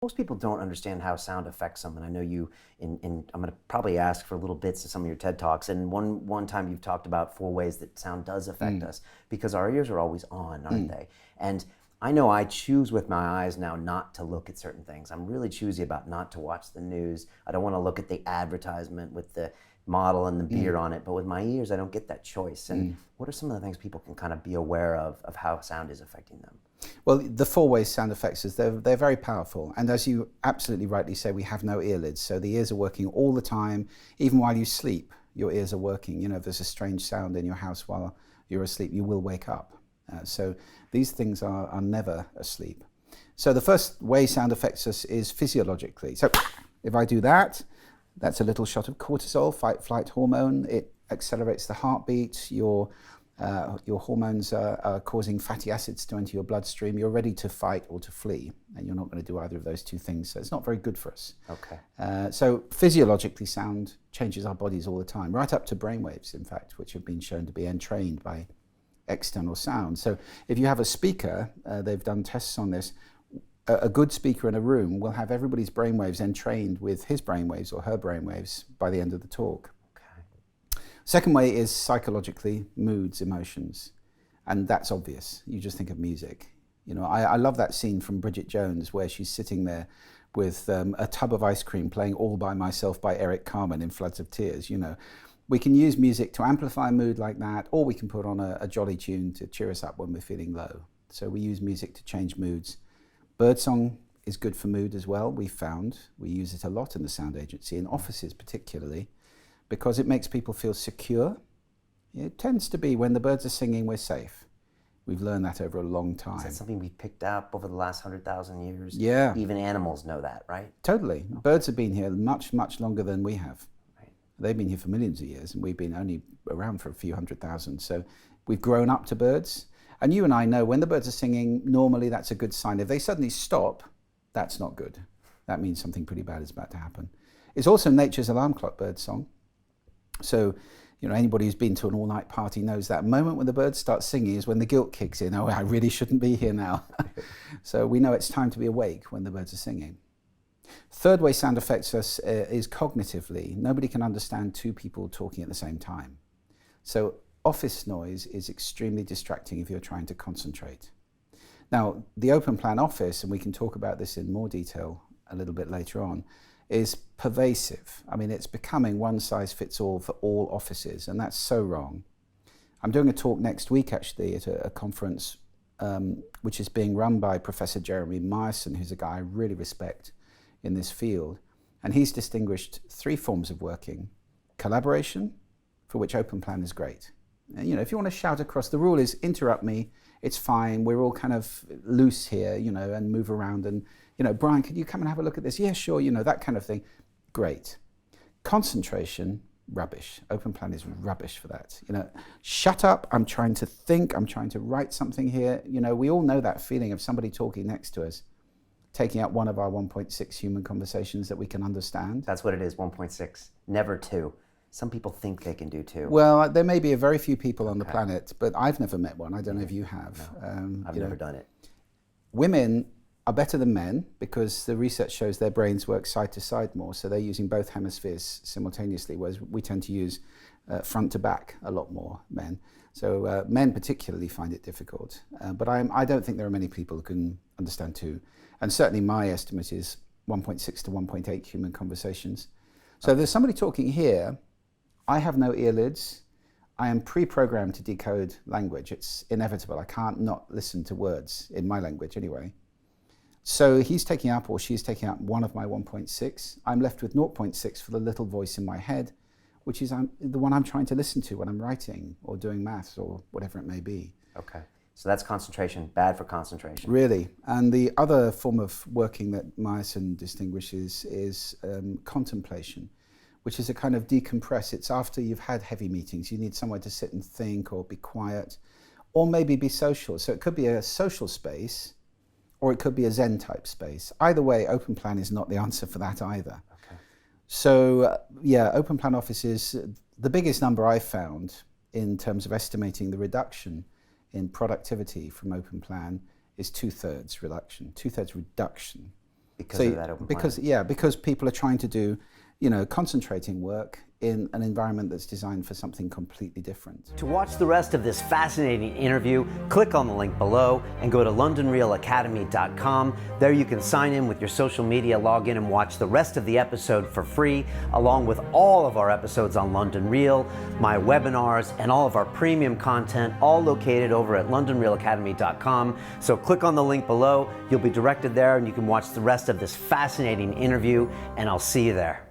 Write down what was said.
Most people don't understand how sound affects them, and I know you. I'm going to probably ask for little bits of some of your TED talks. And one time you've talked about 4 ways that sound does affect us because our ears are always on, aren't they? And I know I choose with my eyes now not to look at certain things. I'm really choosy about not to watch the news. I don't want to look at the advertisement with the model and the beard on it. But with my ears, I don't get that choice. And what are some of the things people can kind of be aware of how sound is affecting them? Well, the 4-way sound effects, they're very powerful. And as you absolutely rightly say, we have no earlids. So the ears are working all the time. Even while you sleep, your ears are working. You know, if there's a strange sound in your house while you're asleep, you will wake up. So these things are never asleep. So the first way sound affects us is physiologically. So if I do that, that's a little shot of cortisol, fight-flight hormone. It accelerates the heartbeat. Your hormones are causing fatty acids to enter your bloodstream. You're ready to fight or to flee, and you're not going to do either of those two things. So it's not very good for us. Okay. So physiologically, sound changes our bodies all the time, right up to brainwaves, in fact, which have been shown to be entrained by external sound. So if you have a speaker, they've done tests on this, a good speaker in a room will have everybody's brainwaves entrained with his brainwaves or her brainwaves by the end of the talk. Second way is psychologically, moods, emotions. And that's obvious. You just think of music. You know, I love that scene from Bridget Jones where she's sitting there with a tub of ice cream playing All By Myself by Eric Carmen in floods of tears. You know, we can use music to amplify a mood like that, or we can put on a jolly tune to cheer us up when we're feeling low. So we use music to change moods. Birdsong is good for mood as well, we've found. We use it a lot in the sound agency, in offices particularly, because it makes people feel secure. It tends to be when the birds are singing, we're safe. We've learned that over a long time. Is that something we picked up over the last 100,000 years? Yeah. Even animals know that, right? Totally. Birds have been here much, much longer than we have. Right. They've been here for millions of years, and we've been only around for a few 100,000. So we've grown up to birds. And you and I know when the birds are singing, normally that's a good sign. If they suddenly stop, that's not good. That means something pretty bad is about to happen. It's also nature's alarm clock bird song. So, you know, anybody who's been to an all-night party knows that moment when the birds start singing is when the guilt kicks in. Oh, I really shouldn't be here now. So we know it's time to be awake when the birds are singing. Third way sound affects us is cognitively. Nobody can understand two people talking at the same time. So office noise is extremely distracting if you're trying to concentrate. Now, the open plan office, and we can talk about this in more detail a little bit later on, is pervasive. I mean, it's becoming one size fits all for all offices, and that's so wrong. I'm doing a talk next week, actually, at a conference which is being run by Professor Jeremy Myerson, who's a guy I really respect in this field. And he's distinguished 3 forms of working. Collaboration, for which open plan is great. And, you know, if you want to shout across, the rule is interrupt me, it's fine, we're all kind of loose here, you know, and move around and, you know, Brian, could you come and have a look at this? Yeah, sure, you know, that kind of thing. Great. Concentration, rubbish. Open plan is rubbish for that. You know, shut up, I'm trying to think, I'm trying to write something here. You know, we all know that feeling of somebody talking next to us, taking out one of our 1.6 human conversations that we can understand. That's what it is, 1.6, never 2. Some people think they can do 2. Well, there may be a very few people on the planet, but I've never met one. I don't know if you have. No, I've never done it. Women are better than men because the research shows their brains work side to side more, so they're using both hemispheres simultaneously, whereas we tend to use front to back a lot more, men. So men particularly find it difficult, but I don't think there are many people who can understand 2. And certainly my estimate is 1.6 to 1.8 human conversations. So there's somebody talking here. I have no earlids. I am pre-programmed to decode language. It's inevitable. I can't not listen to words in my language anyway. So he's taking up, or she's taking up, one of my 1.6. I'm left with 0.6 for the little voice in my head, which is the one I'm trying to listen to when I'm writing or doing maths or whatever it may be. Okay. So that's concentration, bad for concentration. Really. And the other form of working that Myerson distinguishes is contemplation, which is a kind of decompress. It's after you've had heavy meetings. You need somewhere to sit and think or be quiet, or maybe be social. So it could be a social space, or it could be a Zen type space. Either way, open plan is not the answer for that either. Okay. So yeah, open plan offices, the biggest number I've found in terms of estimating the reduction in productivity from open plan is 2/3 reduction. because of that open plan. Because people are trying to do, concentrating work in an environment that's designed for something completely different. To watch the rest of this fascinating interview, click on the link below and go to londonreelacademy.com. There you can sign in with your social media, log in and watch the rest of the episode for free, along with all of our episodes on London Reel, my webinars, and all of our premium content, all located over at londonreelacademy.com. So click on the link below, you'll be directed there and you can watch the rest of this fascinating interview, and I'll see you there.